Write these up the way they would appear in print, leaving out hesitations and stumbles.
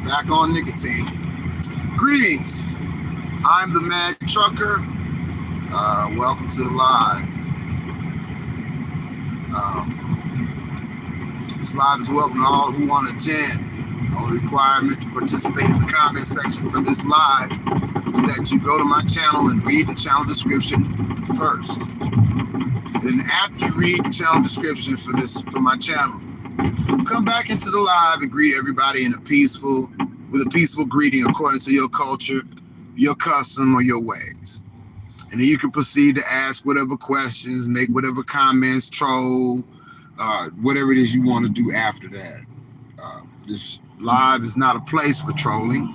back on nicotine. Greetings. I'm the Mad Trucker. Welcome to the live. This live is welcome to all who want to attend. The only requirement to participate in the comment section for this live is that you go to my channel and read the channel description first. Then after you read the channel description for my channel, come back into the live and greet everybody with a peaceful greeting according to your culture, your custom, or your ways. And then you can proceed to ask whatever questions, make whatever comments, troll, whatever it is you want to do after that. This live is not a place for trolling.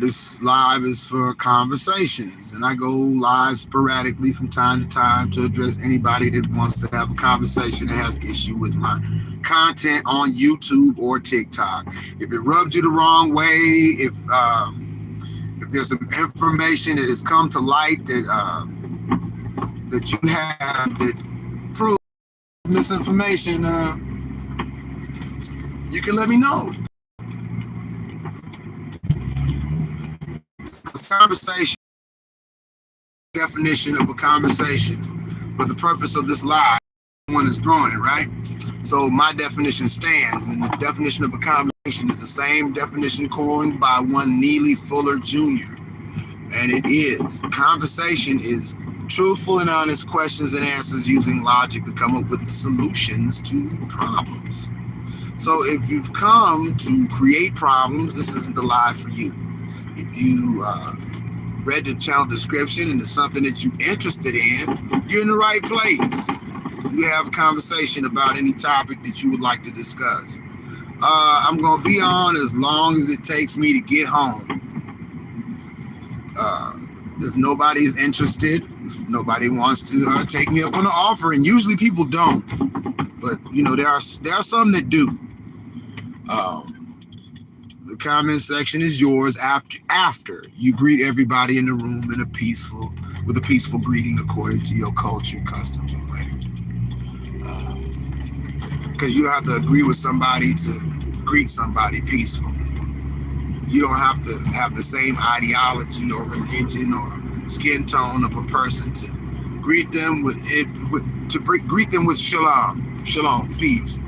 This live is for conversations, and I go live sporadically from time to time to address anybody that wants to have a conversation that has issue with my content on YouTube or TikTok. If it rubbed you the wrong way, if there's some information that has come to light that you have that proves misinformation, you can let me know. Conversation, definition of a conversation for the purpose of this live, one is throwing it, right? So my definition stands, and the definition of a conversation is the same definition coined by one Neely Fuller Jr. And it is, conversation is truthful and honest questions and answers using logic to come up with solutions to problems. So if you've come to create problems, this isn't the live for you. If you read the channel description and it's something that you're interested in, you're in the right place. We have a conversation about any topic that you would like to discuss. I'm going to be on as long as it takes me to get home. If nobody's interested, if nobody wants to take me up on the offer, and usually people don't, but you know there are some that do. The comment section is yours after you greet everybody in the room with a peaceful greeting according to your culture, customs, and way. Because you don't have to agree with somebody to greet somebody peacefully. You don't have to have the same ideology or religion or skin tone of a person to greet them with shalom, peace.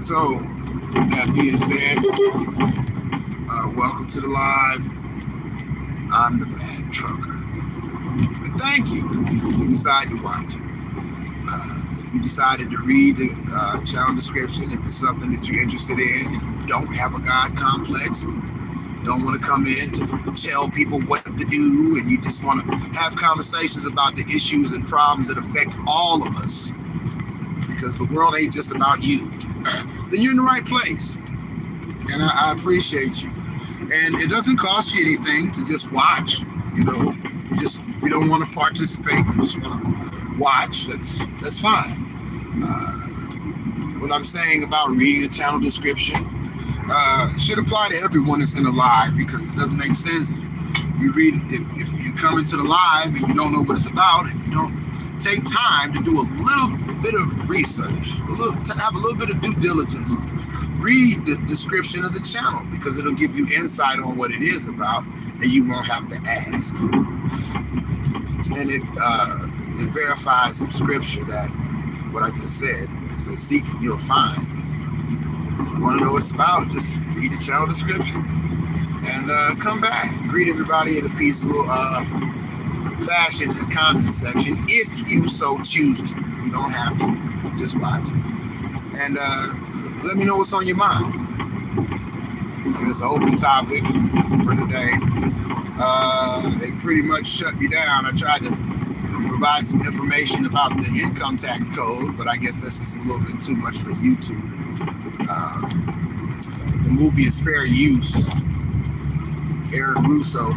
So, that being said, welcome to the live. I'm the Mad Trucker. And thank you if you decide to watch it. If you decided to read the channel description, if it's something that you're interested in, and you don't have a God complex, don't want to come in to tell people what to do, and you just want to have conversations about the issues and problems that affect all of us, because the world ain't just about you, then you're in the right place. And I appreciate you. And it doesn't cost you anything to just watch. You know, if you don't want to participate, you just want to watch, that's fine. What I'm saying about reading the channel description should apply to everyone that's in the live, because it doesn't make sense if you come into the live and you don't know what it's about, and you don't take time to do a little bit of research, to have a little bit of due diligence. Read the description of the channel, because it'll give you insight on what it is about, and you won't have to ask. And it verifies some scripture that what I just said. It says, seek and you'll find. If you want to know what it's about, just read the channel description and come back. Greet everybody in a peaceful fashion in the comment section if you so choose to. You don't have to. You can just watch. And let me know what's on your mind. It's an open topic for today. They pretty much shut me down. I tried to provide some information about the income tax code, but I guess that's just a little bit too much for YouTube. The movie is Fair Use. Aaron Russo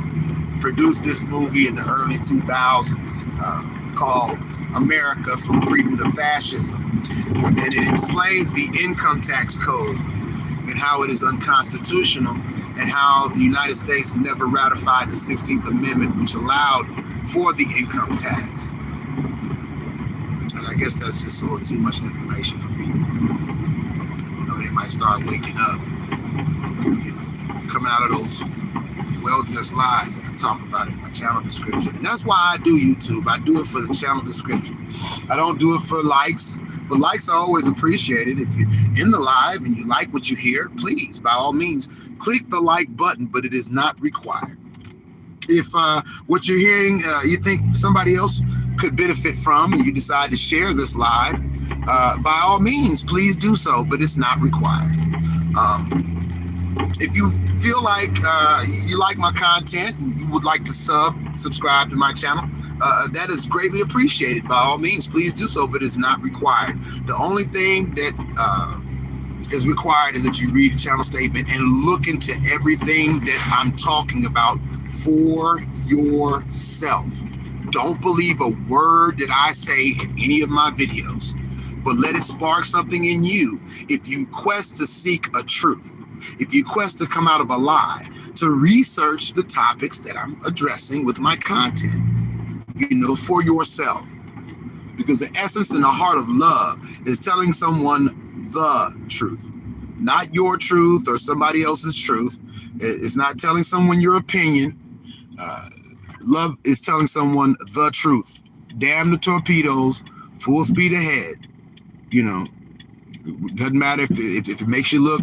produced this movie in the early 2000s called America from Freedom to Fascism. And it explains the income tax code and how it is unconstitutional, and how the United States never ratified the 16th Amendment, which allowed for the income tax. And I guess that's just a little too much information for people. they might start waking up, coming out of those well-dressed lies that I talk about in my channel description. And that's why I do YouTube. I do it for the channel description. I don't do it for likes, but likes are always appreciated. If you're in the live and you like what you hear, please, by all means, click the like button, but it is not required. If what you're hearing, you think somebody else could benefit from, and you decide to share this live, by all means, please do so, but it's not required. If you feel like you like my content and you would like to subscribe to my channel, that is greatly appreciated. By all means, please do so, but it's not required. The only thing that is required is that you read the channel statement and look into everything that I'm talking about for yourself. Don't believe a word that I say in any of my videos, but let it spark something in you if you quest to seek a truth. If you quest to come out of a lie, to research the topics that I'm addressing with my content, for yourself. Because the essence and the heart of love is telling someone the truth, not your truth or somebody else's truth. It's not telling someone your opinion. Love is telling someone the truth. Damn the torpedoes, full speed ahead. It doesn't matter if it makes you look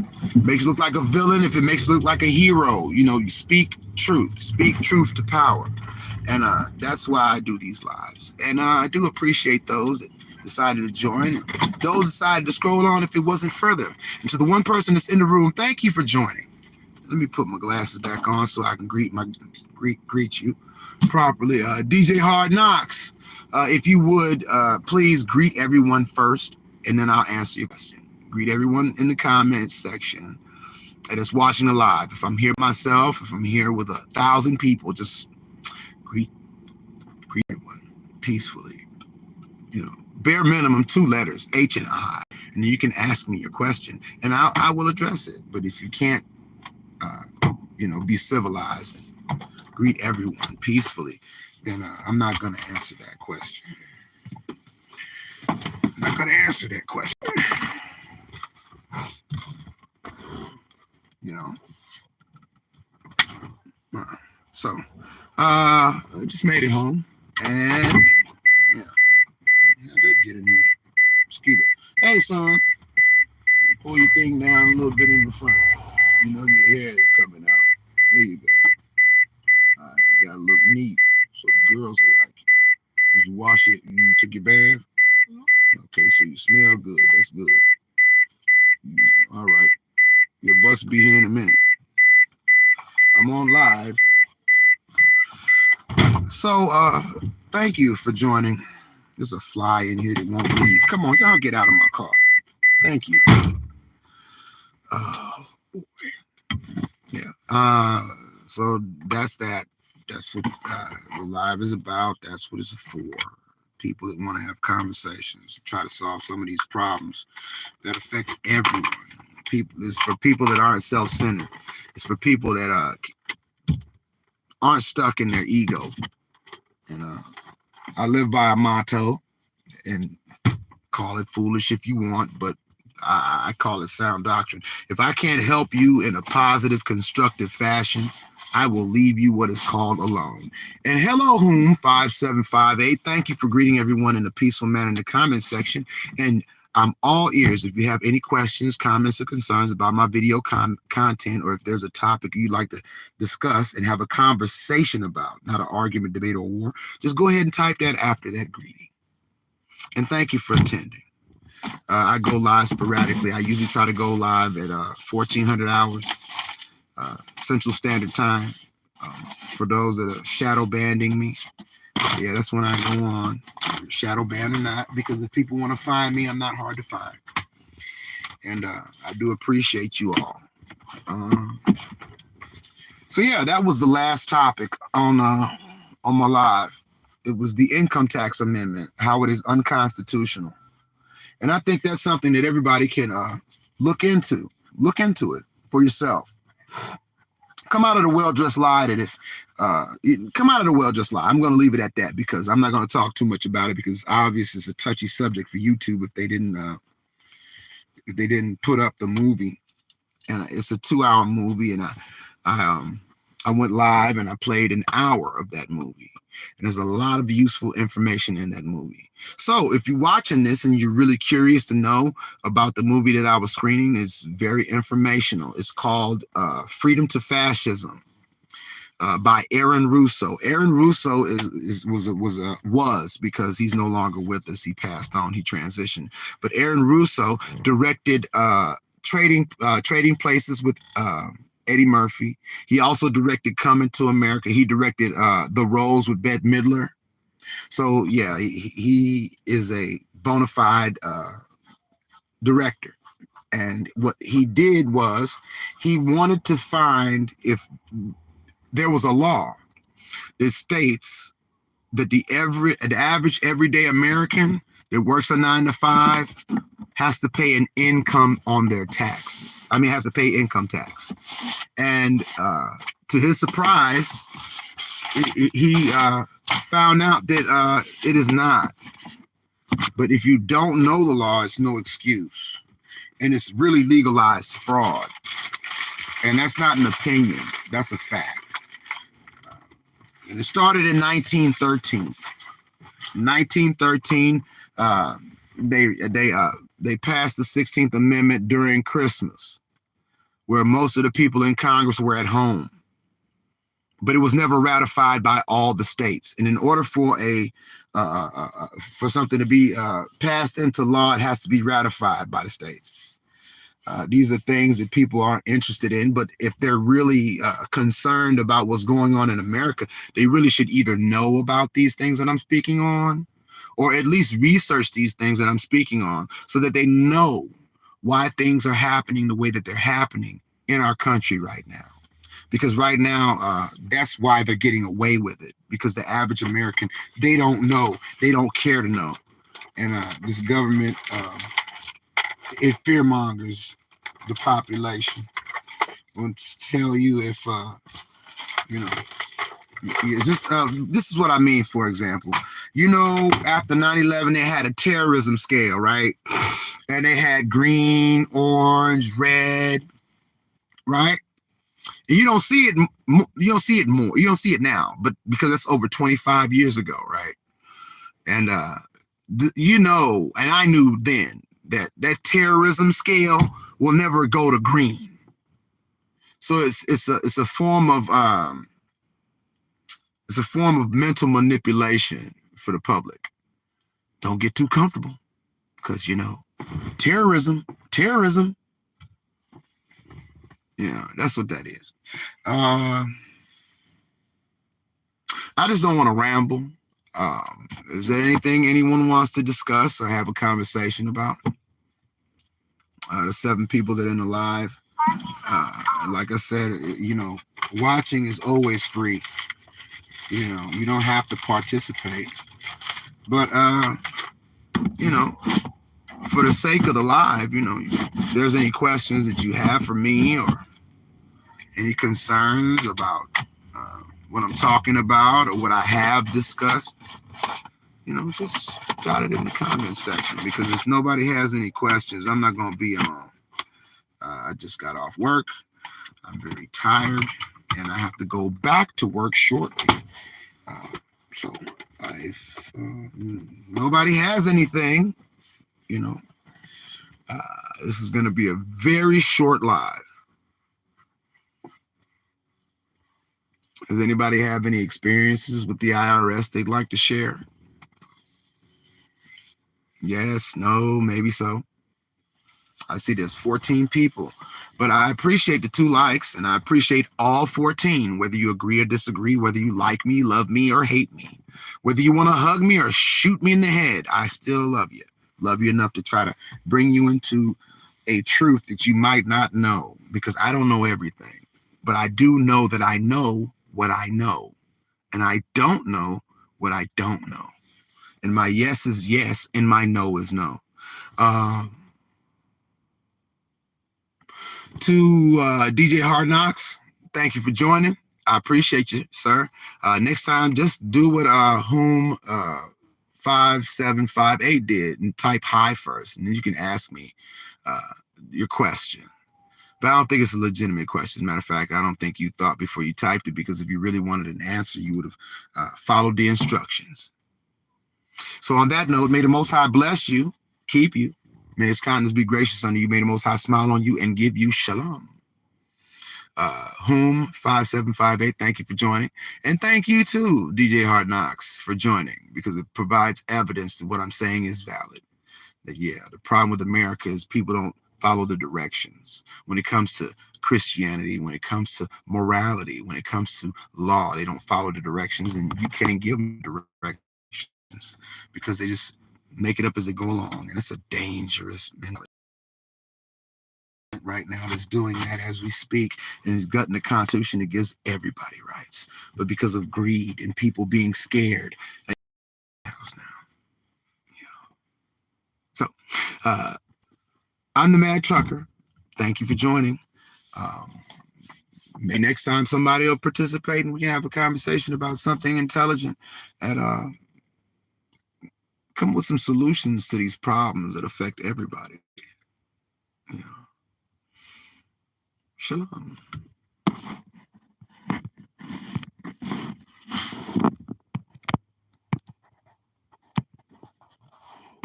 like a villain, if it makes you look like a hero. You speak truth to power. And that's why I do these lives. And I do appreciate those that decided to join, those decided to scroll on if it wasn't further. And to the one person that's in the room, thank you for joining. Let me put my glasses back on so I can greet you properly. DJ Hard Knocks, if you would, please greet everyone first, and then I'll answer your question. Greet everyone in the comments section that is watching the live. If I'm here myself, if I'm here with 1,000 people, just greet everyone peacefully. Bare minimum 2 letters, H and I, and you can ask me your question, and I will address it. But if you can't, be civilized and greet everyone peacefully, then I'm not going to answer that question. I'm not going to answer that question. So I just made it home, and yeah, I did get in here. Mosquito. Hey, son, pull your thing down a little bit in the front. Your hair is coming out. There you go. All right, you gotta look neat so the girls will like you. Did you wash it? You took your bath? Okay, so you smell good. That's good. All right. Your bus will be here in a minute. I'm on live. So, thank you for joining. There's a fly in here that won't leave. Come on, y'all get out of my car. Thank you. Oh, boy. Yeah. So that's that. That's what the live is about. That's what it's for. People that want to have conversations, try to solve some of these problems that affect everyone. It's for people that aren't self-centered. It's for people that aren't stuck in their ego. And I live by a motto, and call it foolish if you want, but I call it sound doctrine. If I can't help you in a positive, constructive fashion, I will leave you what is called alone. And hello, Whom 5758. Thank you for greeting everyone in a peaceful manner in the comment section. And I'm all ears if you have any questions, comments, or concerns about my video content, or if there's a topic you'd like to discuss and have a conversation about, not an argument, debate, or war, just go ahead and type that after that greeting. And thank you for attending. I go live sporadically. I usually try to go live at 1400 hours Central Standard Time. For those that are shadow banding me, yeah, that's when I go on. Shadow ban or not, because if people want to find me, I'm not hard to find. And I do appreciate you all. So yeah, that was the last topic on my live. It was the income tax amendment, how it is unconstitutional. And I think that's something that everybody can look into. Look into it for yourself. Come out of the well-dressed lie that if come out of the well-dressed lie. I'm going to leave it at that because I'm not going to talk too much about it because it's obvious it's a touchy subject for YouTube if they didn't if they didn't put up the movie. And it's a 2-hour movie, and I went live and I played an hour of that movie. And there's a lot of useful information in that movie. So if you're watching this and you're really curious to know about the movie that I was screening, it's very informational. It's called Freedom to Fascism by Aaron Russo. Aaron Russo was because he's no longer with us. He passed on. He transitioned. But Aaron Russo directed Trading Places with Eddie Murphy. He also directed Coming to America. He directed The Roles with Bette Midler. So yeah, he is a bona fide director. And what he did was he wanted to find if there was a law that states that the average everyday American that works a 9-to-5 has to pay an income on their taxes. Has to pay income tax. And to his surprise, he found out that it is not. But if you don't know the law, it's no excuse. And it's really legalized fraud. And that's not an opinion. That's a fact. And it started in 1913. 1913, they passed the 16th Amendment during Christmas, where most of the people in Congress were at home. But it was never ratified by all the states. And in order for for something to be passed into law, it has to be ratified by the states. These are things that people aren't interested in, but if they're really concerned about what's going on in America, they really should either know about these things that I'm speaking on, or at least research these things that I'm speaking on so that they know why things are happening the way that they're happening in our country right now. Because right now, that's why they're getting away with it, because the average American, they don't know, they don't care to know. And this government, it fearmongers the population. I want to tell you if, this is what I mean, for example. After 9/11, they had a terrorism scale, right? And they had green, orange, red, right? And you don't see it more. You don't see it now, but because that's over 25 years ago, right? And, and I knew then that terrorism scale will never go to green. So it's a form of mental manipulation for the public. Don't get too comfortable, because terrorism. Yeah, that's what that is. I just don't want to ramble. Is there anything anyone wants to discuss or have a conversation about? The 7 people that are in the live. Like I said, watching is always free. You don't have to participate. But, for the sake of the live, if there's any questions that you have for me or any concerns about what I'm talking about or what I have discussed, just jot it in the comment section, because if nobody has any questions, I'm not going to be on. I just got off work. I'm very tired, and I have to go back to work shortly. So if nobody has anything, this is going to be a very short live. Does anybody have any experiences with the IRS they'd like to share? Yes, no, maybe so. I see there's 14 people, but I appreciate the 2 likes, and I appreciate all 14, whether you agree or disagree, whether you like me, love me, or hate me, whether you want to hug me or shoot me in the head. I still love you. Love you enough to try to bring you into a truth that you might not know, because I don't know everything, but I do know that I know what I know, and I don't know what I don't know. And my yes is yes, and my no is no. To DJ Hard Knocks, thank you for joining. I appreciate you, sir. Next time, just do what 5758 did, and type hi first, and then you can ask me your question. But I don't think it's a legitimate question. Matter of fact, I don't think you thought before you typed it, because if you really wanted an answer, you would have followed the instructions. So on that note, may the Most High bless you, keep you. May his kindness be gracious unto you. May the Most High smile on you and give you shalom. Whom 5758, thank you for joining. And thank you too, DJ Hard Knocks, for joining, because it provides evidence that what I'm saying is valid. That, yeah, the problem with America is people don't follow the directions. When it comes to Christianity, when it comes to morality, when it comes to law, they don't follow the directions, and you can't give them directions because they just make it up as they go along. And it's a dangerous mentality right now that's doing that as we speak, and is gutting the Constitution that gives everybody rights. But because of greed and people being scared, house now. So I'm the Mad Trucker. Thank you for joining. Maybe next time somebody will participate and we can have a conversation about something intelligent and come with some solutions to these problems that affect everybody. Yeah. Shalom.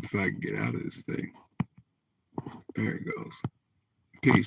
If I can get out of this thing. There it goes. Peace.